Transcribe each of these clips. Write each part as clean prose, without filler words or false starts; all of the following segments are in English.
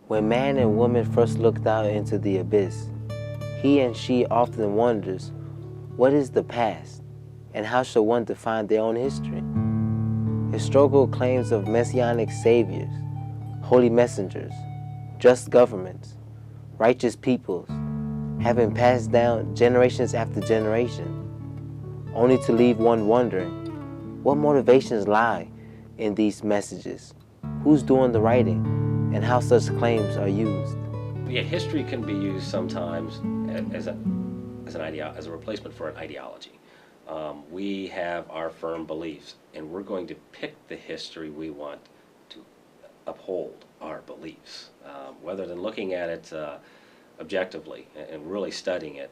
When man and woman first looked out into the abyss, he and she often wonders, what is the past, and how shall one define their own history? Historical claims of messianic saviors, holy messengers, just governments, righteous peoples, have been passed down generations after generation, only to leave one wondering, what motivations lie in these messages? Who's doing the writing, and how such claims are used? Yeah, history can be used sometimes as a replacement for an ideology. We have our firm beliefs, and we're going to pick the history we want to uphold our beliefs, rather than looking at it objectively and really studying it.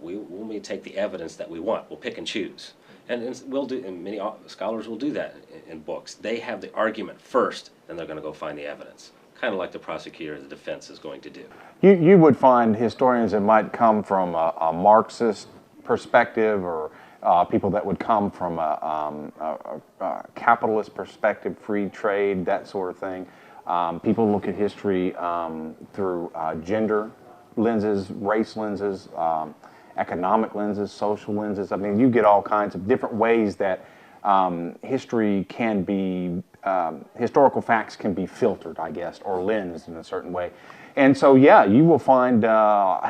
We'll may take the evidence that we want. We'll pick and choose, and we'll do. And many scholars will do that in books. They have the argument first, then they're going to go find the evidence. Kind of like the prosecutor, the defense is going to do. You would find historians that might come from a Marxist perspective, or people that would come from a capitalist perspective, free trade, that sort of thing. People look at history through gender lenses, race lenses, economic lenses, social lenses. I mean, you get all kinds of different ways that history can be, historical facts can be filtered, I guess, or lensed in a certain way. And so, yeah, you will find,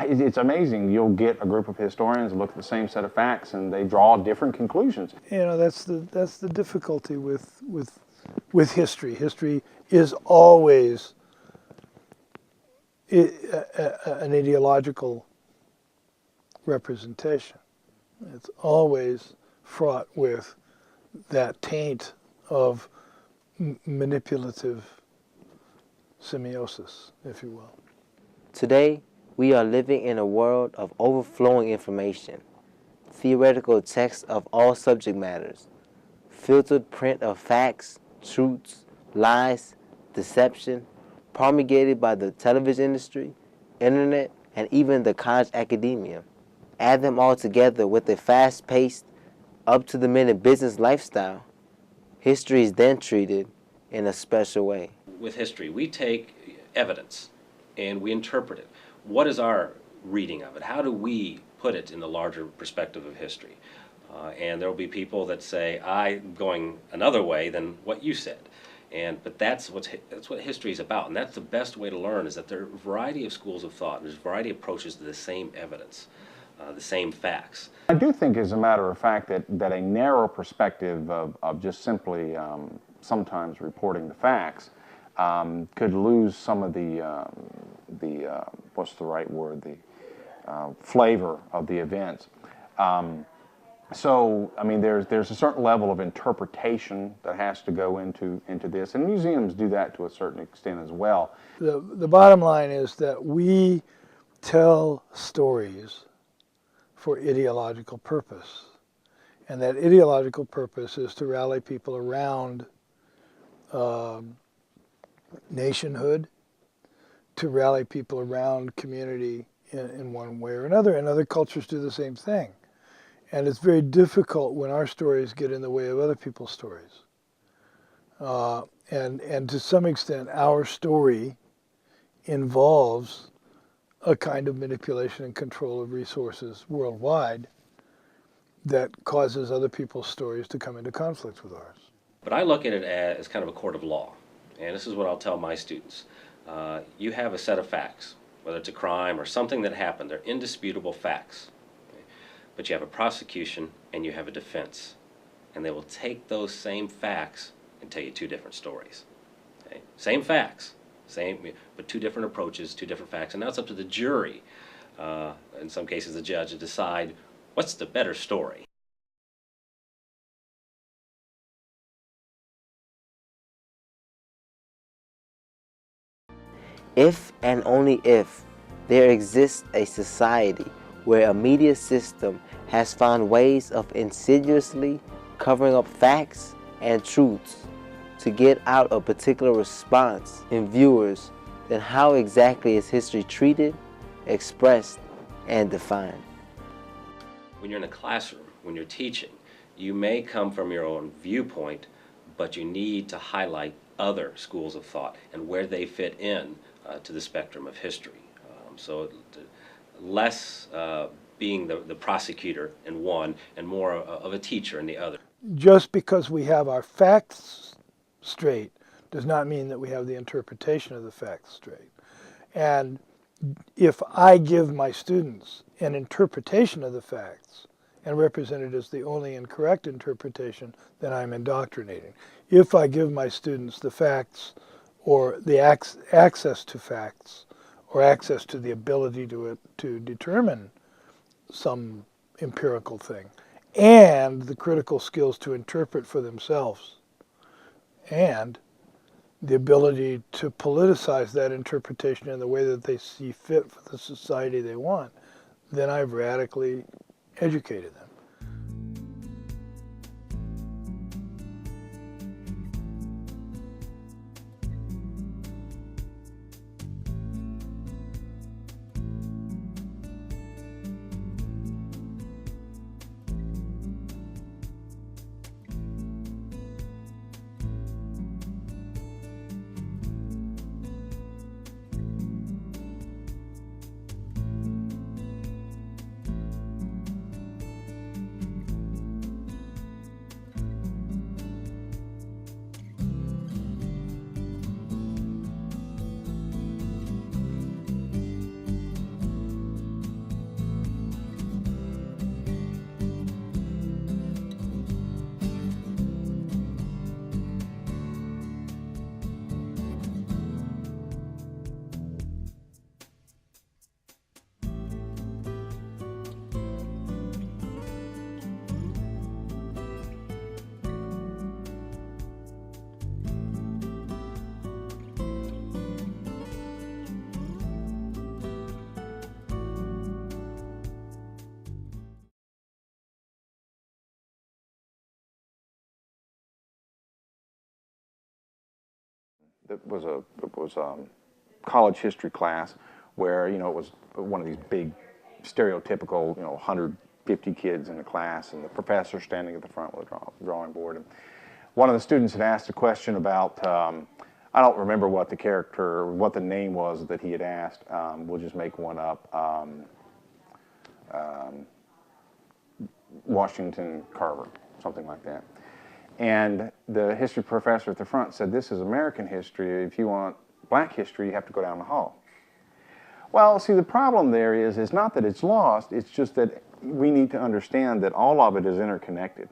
it's amazing. You'll get a group of historians look at the same set of facts and they draw different conclusions. You know, that's the difficulty with history. History is always an ideological representation. It's always fraught with that taint of manipulative semiosis, if you will. Today, we are living in a world of overflowing information, theoretical texts of all subject matters, filtered print of facts, truths, lies, deception, promulgated by the television industry, internet, and even the college academia. Add them all together with a fast-paced, up-to-the-minute business lifestyle, history is then treated in a special way. With history, we take evidence and we interpret it. What is our reading of it? How do we put it in the larger perspective of history? And there will be people that say, I'm going another way than what you said. But that's what history is about, and that's the best way to learn, is that there are a variety of schools of thought, and there's a variety of approaches to the same evidence, the same facts. I do think, as a matter of fact, that a narrow perspective of just simply sometimes reporting the facts could lose some of the what's the right word, the flavor of the events. So, I mean, there's a certain level of interpretation that has to go into this, and museums do that to a certain extent as well. The bottom line is that we tell stories for ideological purpose, and that ideological purpose is to rally people around nationhood, to rally people around community in one way or another, and other cultures do the same thing. And it's very difficult when our stories get in the way of other people's stories. And to some extent, our story involves a kind of manipulation and control of resources worldwide that causes other people's stories to come into conflict with ours. But I look at it as kind of a court of law. And this is what I'll tell my students. You have a set of facts, whether it's a crime or something that happened. They're indisputable facts. But you have a prosecution and you have a defense. And they will take those same facts and tell you two different stories. Okay? Same facts, but two different approaches, two different facts. And now it's up to the jury, in some cases the judge, to decide what's the better story. If and only if there exists a society where a media system has found ways of insidiously covering up facts and truths to get out a particular response in viewers, then how exactly is history treated, expressed, and defined? When you're in a classroom, when you're teaching, you may come from your own viewpoint, but you need to highlight other schools of thought and where they fit in to the spectrum of history. So less being the prosecutor in one and more of a teacher in the other. Just because we have our facts straight does not mean that we have the interpretation of the facts straight. And if I give my students an interpretation of the facts and represent it as the only and correct interpretation, then I'm indoctrinating. If I give my students the facts or the access to facts or access to the ability to determine some empirical thing and the critical skills to interpret for themselves and the ability to politicize that interpretation in the way that they see fit for the society they want, then I've radically educated them. It was a college history class where, you know, it was one of these big stereotypical, you know, 150 kids in the class and the professor standing at the front with a drawing board. And one of the students had asked a question about, I don't remember what the character, what the name was that he had asked. We'll just make one up. Washington Carver, something like that. And the history professor at the front said, this is American history. If you want black history, you have to go down the hall. Well, see, the problem there is not that it's lost, it's just that we need to understand that all of it is interconnected.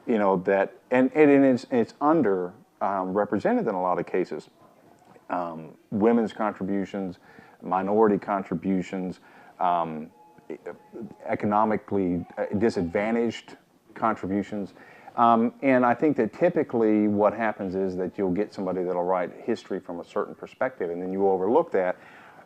You know, that, and it's under represented in a lot of cases. Women's contributions, minority contributions, economically disadvantaged contributions. And I think that typically what happens is that you'll get somebody that'll write history from a certain perspective and then you overlook that.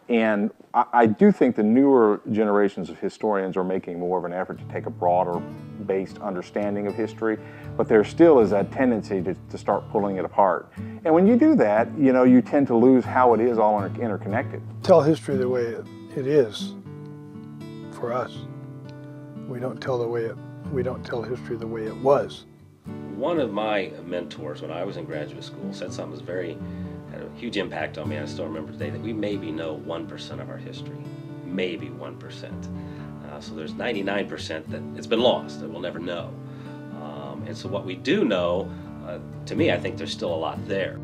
And I do think the newer generations of historians are making more of an effort to take a broader based understanding of history, but there still is that tendency to start pulling it apart. And when you do that, you know, you tend to lose how it is all interconnected. Tell history the way it is for us. We don't tell history the way it was. One of my mentors when I was in graduate school said something that had a huge impact on me, and I still remember today, that we maybe know 1% of our history. Maybe 1%. So there's 99% that it's been lost, that we'll never know. And so what we do know, to me, I think there's still a lot there.